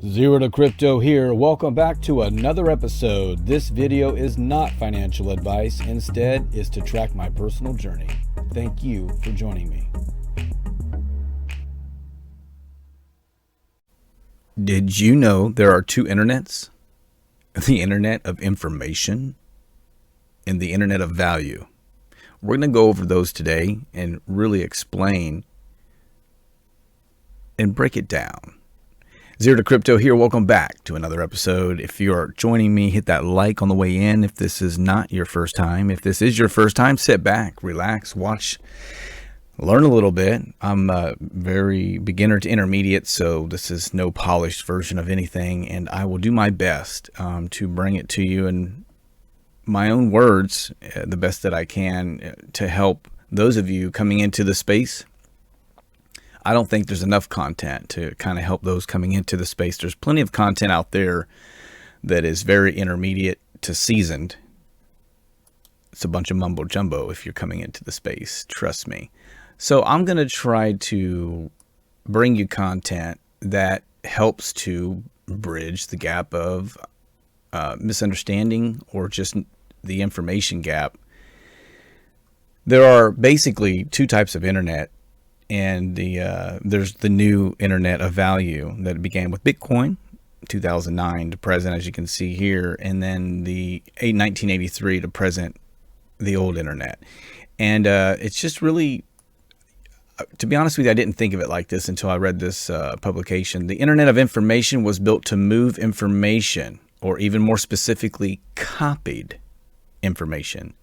Zero to Crypto here. Welcome back to another episode. This video is not financial advice. Instead, is to track my personal journey. Thank you for joining me. Did you know there are two internets? The internet of information and the internet of value. We're going to go over those today and really explain and break it down. Zero to Crypto here. Welcome back to another episode. If you are joining me, hit that like on the way in. If this is not your first time, if this is your first time, sit back, relax, watch, learn a little bit. I'm a very beginner to intermediate, so this is no polished version of anything, and I will do my best to bring it to you in my own words, the best that I can, to help those of you coming into the space. I don't think there's enough content to kind of help those coming into the space. There's plenty of content out there that is very intermediate to seasoned. It's a bunch of mumbo jumbo if you're coming into the space, trust me. So I'm going to try to bring you content that helps to bridge the gap of misunderstanding or just the information gap. There are basically two types of internet. And there's the new internet of value that began with Bitcoin, 2009 to present, as you can see here, and then the 1983 to present, the old internet. And it's just really, to be honest with you, I didn't think of it like this until I read this publication. The internet of information was built to move information, or even more specifically, copied information.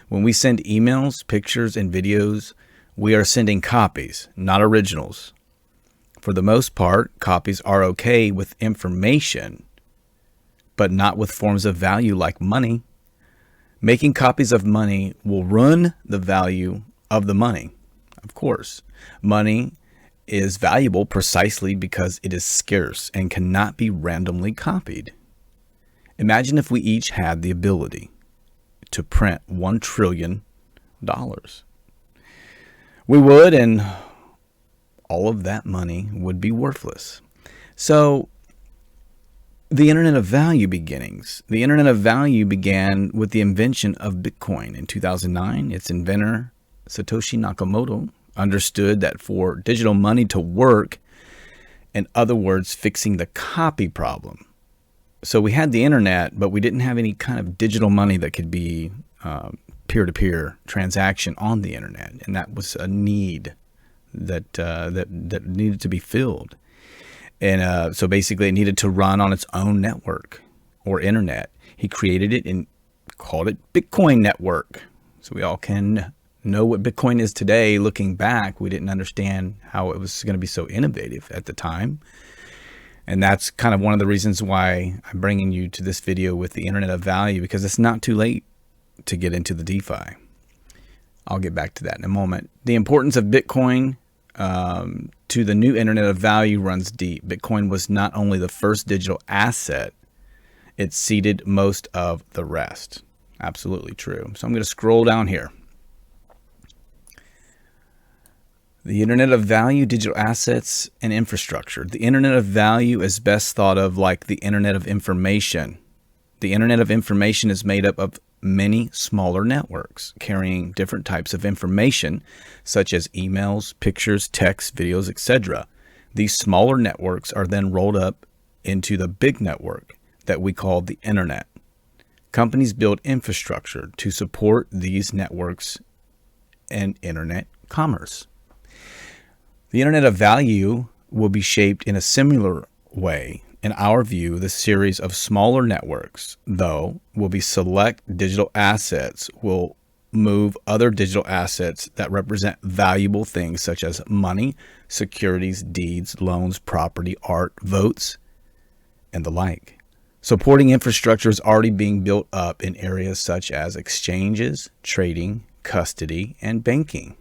When we send emails, pictures, and videos, we are sending copies, not originals. For the most part, copies are okay with information, but not with forms of value like money. Making copies of money will ruin the value of the money. Of course, money is valuable precisely because it is scarce and cannot be randomly copied. Imagine if we each had the ability to print $1 trillion. We would, and all of that money would be worthless. So the internet of value beginnings. The internet of value began with the invention of Bitcoin in 2009. Its inventor, Satoshi Nakamoto, understood that for digital money to work, in other words, fixing the copy problem. So we had the internet, but we didn't have any kind of digital money that could be peer-to-peer transaction on the internet, and that was a need that needed to be filled. And so basically it needed to run on its own network or internet. He created it and called it Bitcoin network. So we all can know what Bitcoin is today. Looking back, we didn't understand how it was going to be so innovative at the time. And that's kind of one of the reasons why I'm bringing you to this video with the internet of value, because it's not too late to get into the DeFi. I'll get back to that in a moment. The importance of Bitcoin to the new internet of value runs deep. Bitcoin was not only the first digital asset, it seeded most of the rest. Absolutely true. So I'm going to scroll down here. The internet of value, digital assets, and infrastructure. The internet of value is best thought of like the internet of information. The internet of information is made up of many smaller networks carrying different types of information, such as emails, pictures, texts, videos, etc. These smaller networks are then rolled up into the big network that we call the internet. Companies build infrastructure to support these networks and internet commerce. The internet of value will be shaped in a similar way. In our view, the series of smaller networks, though, will be select digital assets, will move other digital assets that represent valuable things such as money, securities, deeds, loans, property, art, votes, and the like. Supporting infrastructure is already being built up in areas such as exchanges, trading, custody, and banking.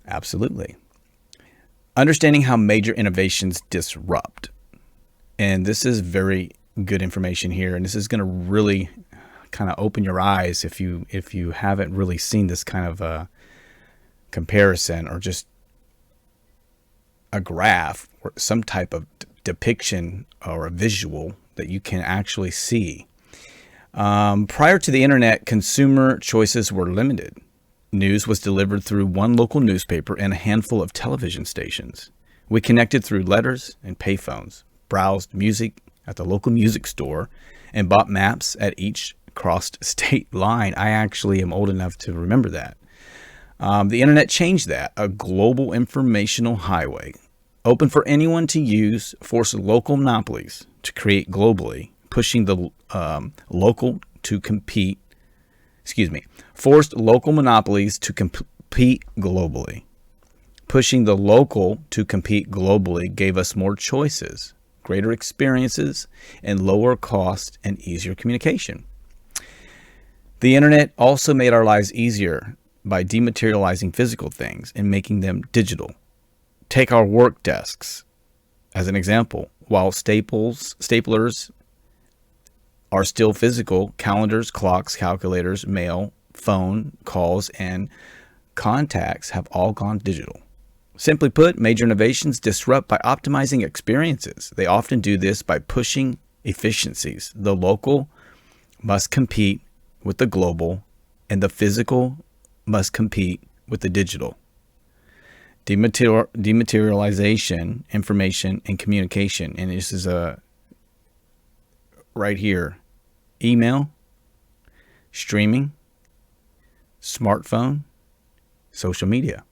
Absolutely. Understanding how major innovations disrupt. And this is very good information here, and this is going to really kind of open your eyes if you haven't really seen this kind of comparison or just a graph or some type of depiction or a visual that you can actually see. Prior to the internet, consumer choices were limited. News was delivered through one local newspaper and a handful of television stations. We connected through letters and payphones, browsed music at the local music store, and bought maps at each crossed state line. I actually am old enough to remember that. The internet changed that. A global informational highway, open for anyone to use, forced local monopolies to create globally, pushing the forced local monopolies to compete globally. Pushing the local to compete globally gave us more choices, greater experiences, and lower cost and easier communication. The internet also made our lives easier by dematerializing physical things and making them digital. Take our work desks as an example. While staplers are still physical, calendars, clocks, calculators, mail, phone calls, and contacts have all gone digital. Simply put, major innovations disrupt by optimizing experiences. They often do this by pushing efficiencies. The local must compete with the global, and the physical must compete with the digital. Dematerialization, information, and communication. And this is right here. Email, streaming, smartphone, social media.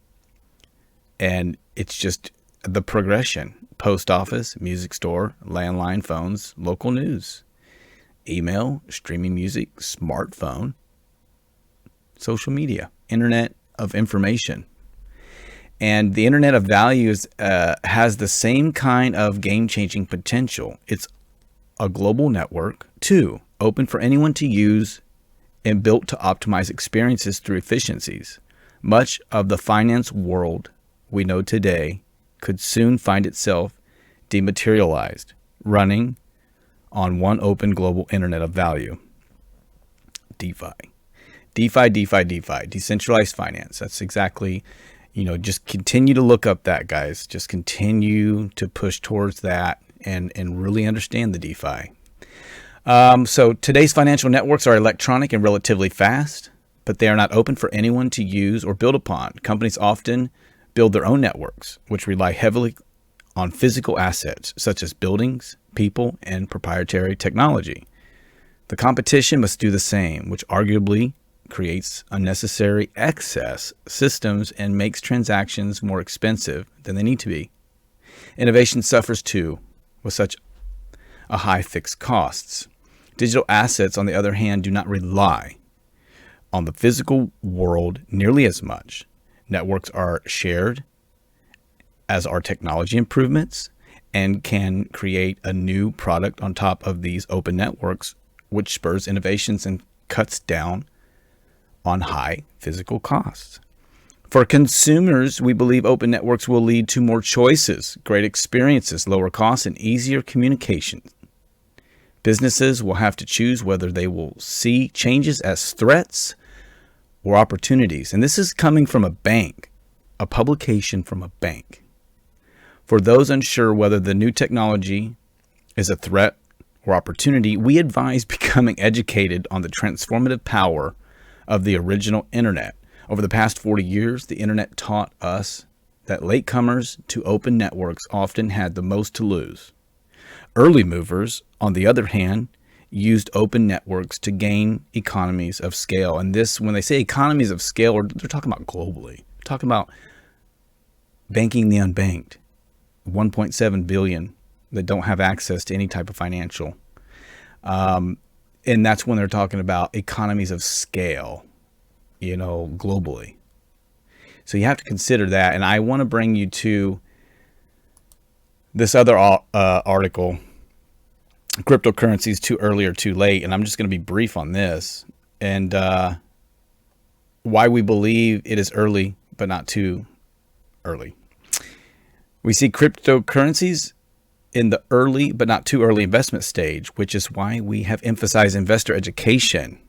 And it's just the progression. Post office, music store, landline phones, local news, email, streaming music, smartphone, social media, internet of information. And the internet of values has the same kind of game-changing potential. It's a global network, 2, open for anyone to use and built to optimize experiences through efficiencies. Much of the finance world we know today could soon find itself dematerialized, running on one open global internet of value. DeFi, decentralized finance. That's exactly, just continue to look up that, guys. Just continue to push towards that and really understand the DeFi. So today's financial networks are electronic and relatively fast, but they are not open for anyone to use or build upon. Companies often build their own networks, which rely heavily on physical assets such as buildings, people, and proprietary technology. The competition must do the same, which arguably creates unnecessary excess systems and makes transactions more expensive than they need to be. Innovation suffers too with such a high fixed costs. Digital assets, on the other hand, do not rely on the physical world nearly as much. Networks are shared, as are technology improvements, and can create a new product on top of these open networks, which spurs innovations and cuts down on high physical costs. For consumers, we believe open networks will lead to more choices, great experiences, lower costs, and easier communication. Businesses will have to choose whether they will see changes as threats or opportunities. And this is coming from a bank, a publication from a bank. For those unsure whether the new technology is a threat or opportunity, we advise becoming educated on the transformative power of the original internet. Over the past 40 years, the internet taught us that latecomers to open networks often had the most to lose. Early movers, on the other hand, used open networks to gain economies of scale. And this, when they say economies of scale, they're talking about globally. They're talking about banking the unbanked, 1.7 billion that don't have access to any type of financial. And that's when they're talking about economies of scale, globally. So you have to consider that. And I want to bring you to this other article, Cryptocurrencies, Too Early or Too Late. And I'm just going to be brief on this and why we believe it is early, but not too early. We see cryptocurrencies in the early, but not too early investment stage, which is why we have emphasized investor education.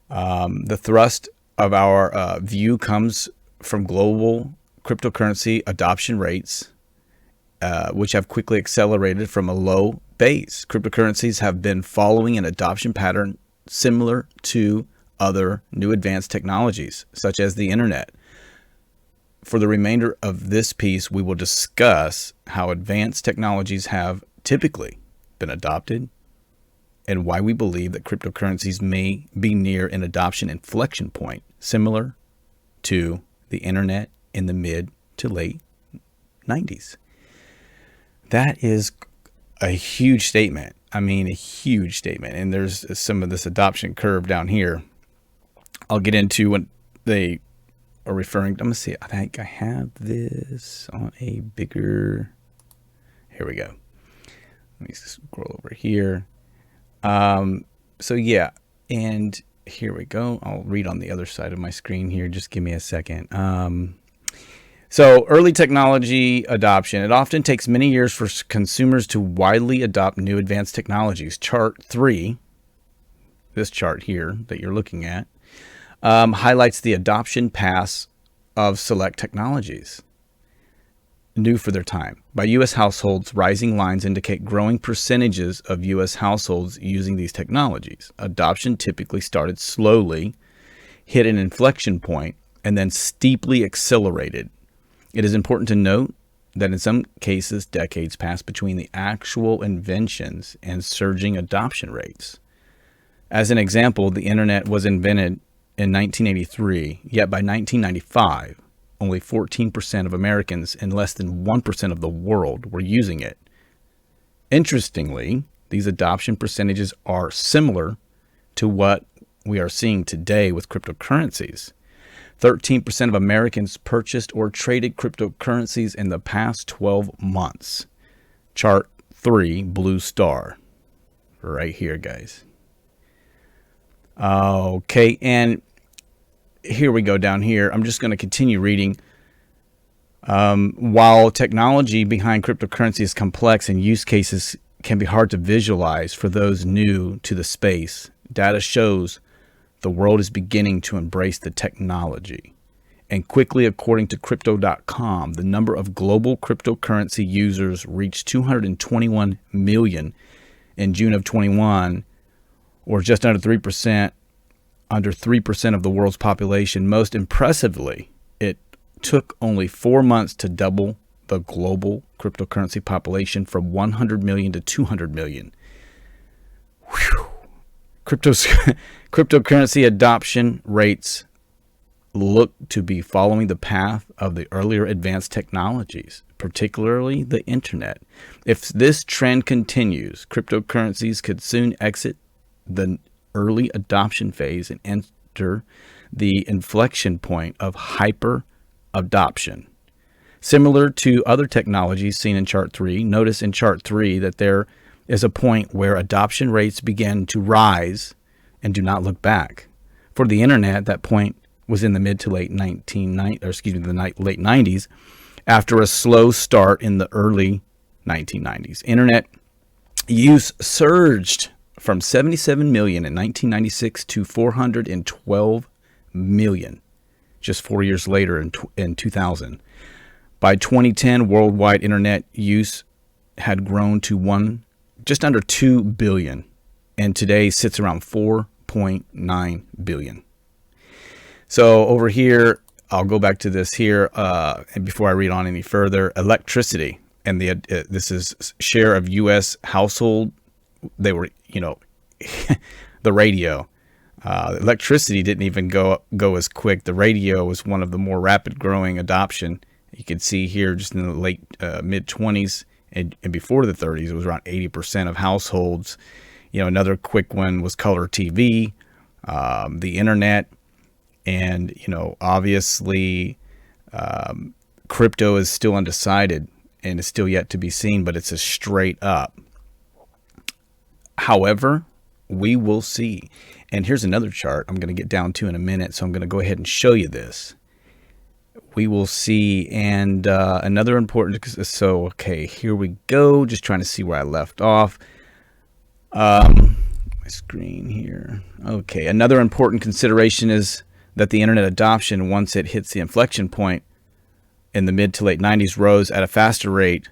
The thrust of our view comes from global cryptocurrency adoption rates which have quickly accelerated from a low base. Cryptocurrencies have been following an adoption pattern similar to other new advanced technologies, such as the internet. For the remainder of this piece, we will discuss how advanced technologies have typically been adopted and why we believe that cryptocurrencies may be near an adoption inflection point, similar to the internet in the mid to late 90s. That is a huge statement. I mean, a huge statement. And there's some of this adoption curve down here. I'll get into when they are referring. I'm going to see. I think I have this on a bigger. Here we go. Let me scroll over here. So yeah, and here we go. I'll read on the other side of my screen here. Just give me a second. So early technology adoption. It often takes many years for consumers to widely adopt new advanced technologies. Chart 3, this chart here that you're looking at, highlights the adoption paths of select technologies new for their time. By U.S. households, rising lines indicate growing percentages of U.S. households using these technologies. Adoption typically started slowly, hit an inflection point, and then steeply accelerated. It is important to note that in some cases, decades passed between the actual inventions and surging adoption rates. As an example, the internet was invented in 1983, yet by 1995, only 14% of Americans and less than 1% of the world were using it. Interestingly, these adoption percentages are similar to what we are seeing today with cryptocurrencies. 13% of Americans purchased or traded cryptocurrencies in the past 12 months. Chart 3, blue star, right here, guys. Okay, and here we go down here. I'm just going to continue reading. While technology behind cryptocurrency is complex and use cases can be hard to visualize for those new to the space, data shows the world is beginning to embrace the technology. And quickly, according to Crypto.com, the number of global cryptocurrency users reached 221 million in June of 21, or just under 3% of the world's population. Most impressively, it took only 4 months to double the global cryptocurrency population from 100 million to 200 million. Whew. Cryptocurrency adoption rates look to be following the path of the earlier advanced technologies, particularly the internet. If this trend continues, cryptocurrencies could soon exit the early adoption phase and enter the inflection point of hyper adoption. Similar to other technologies seen in Chart 3, notice in Chart 3 that there is a point where adoption rates begin to rise and do not look back. For the internet, that point was in the mid to late late 90s, after a slow start in the early 1990s. Internet use surged from 77 million in 1996 to 412 million just 4 years later in 2000. By 2010, worldwide internet use had grown to just under 2 billion, and today sits around 4.9 billion. So over here, I'll go back to this here, and before I read on any further, electricity, and this is share of U.S. household. They were, the radio. Electricity didn't even go as quick. The radio was one of the more rapid growing adoption. You can see here just in the late mid-20s and before the 30s, it was around 80% of households. Another quick one was color TV, the internet, and, obviously crypto is still undecided and is still yet to be seen, but it's a straight up. However, we will see. And here's another chart I'm going to get down to in a minute, so I'm going to go ahead and show you this. We will see. And another important, so okay, here we go. Just trying to see where I left off. My screen here. Okay, another important consideration is that the internet adoption, once it hits the inflection point in the mid to late 90s, rose at a faster rate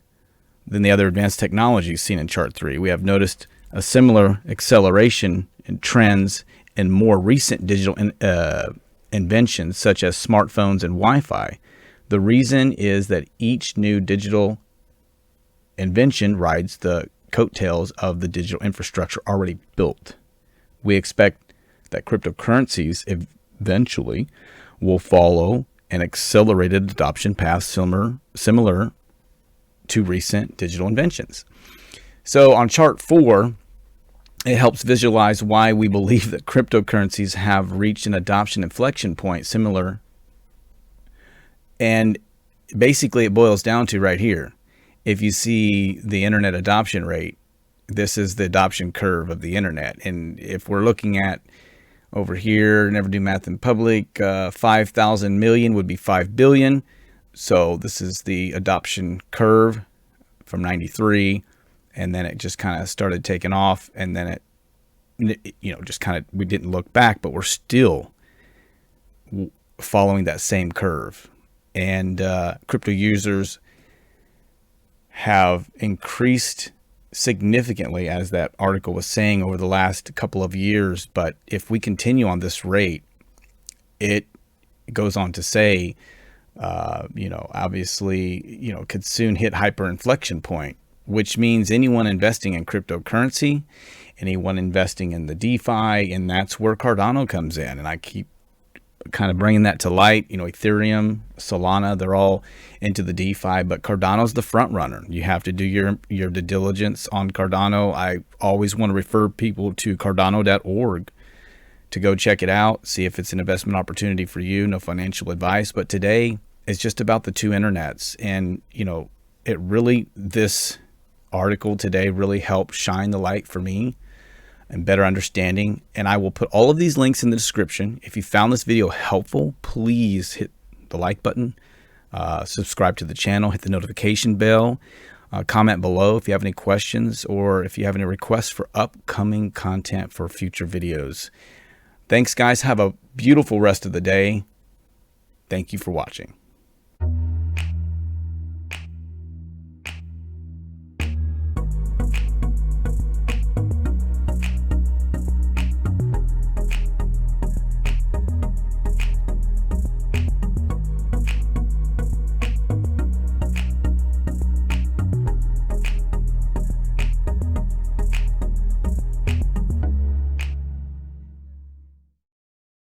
than the other advanced technologies seen in chart 3. We have noticed a similar acceleration in trends in more recent digital inventions such as smartphones and Wi-Fi. The reason is that each new digital invention rides the coattails of the digital infrastructure already built. We expect that cryptocurrencies eventually will follow an accelerated adoption path similar to recent digital inventions. So on chart 4, it helps visualize why we believe that cryptocurrencies have reached an adoption inflection point similar. And basically it boils down to right here. If you see the internet adoption rate, this is the adoption curve of the internet. And if we're looking at over here, never do math in public, 5,000 million would be 5 billion. So this is the adoption curve from 93. And then it just kind of started taking off, and then it, just kind of, we didn't look back, but we're still following that same curve. And crypto users have increased significantly, as that article was saying, over the last couple of years. But if we continue on this rate, it goes on to say, obviously, could soon hit hyperinflection point, which means anyone investing in cryptocurrency, anyone investing in the DeFi, and that's where Cardano comes in. And I keep kind of bringing that to light. Ethereum, Solana, they're all into the DeFi, but Cardano's the front runner. You have to do your due diligence on Cardano. I always want to refer people to cardano.org to go check it out, see if it's an investment opportunity for you. No financial advice, but today it's just about the two internets. And, this article today really helped shine the light for me and better understanding. And I will put all of these links in the description. If you found this video helpful, please hit the like button, subscribe to the channel, hit the notification bell, comment below if you have any questions or if you have any requests for upcoming content for future videos. Thanks, guys. Have a beautiful rest of the day. Thank you for watching.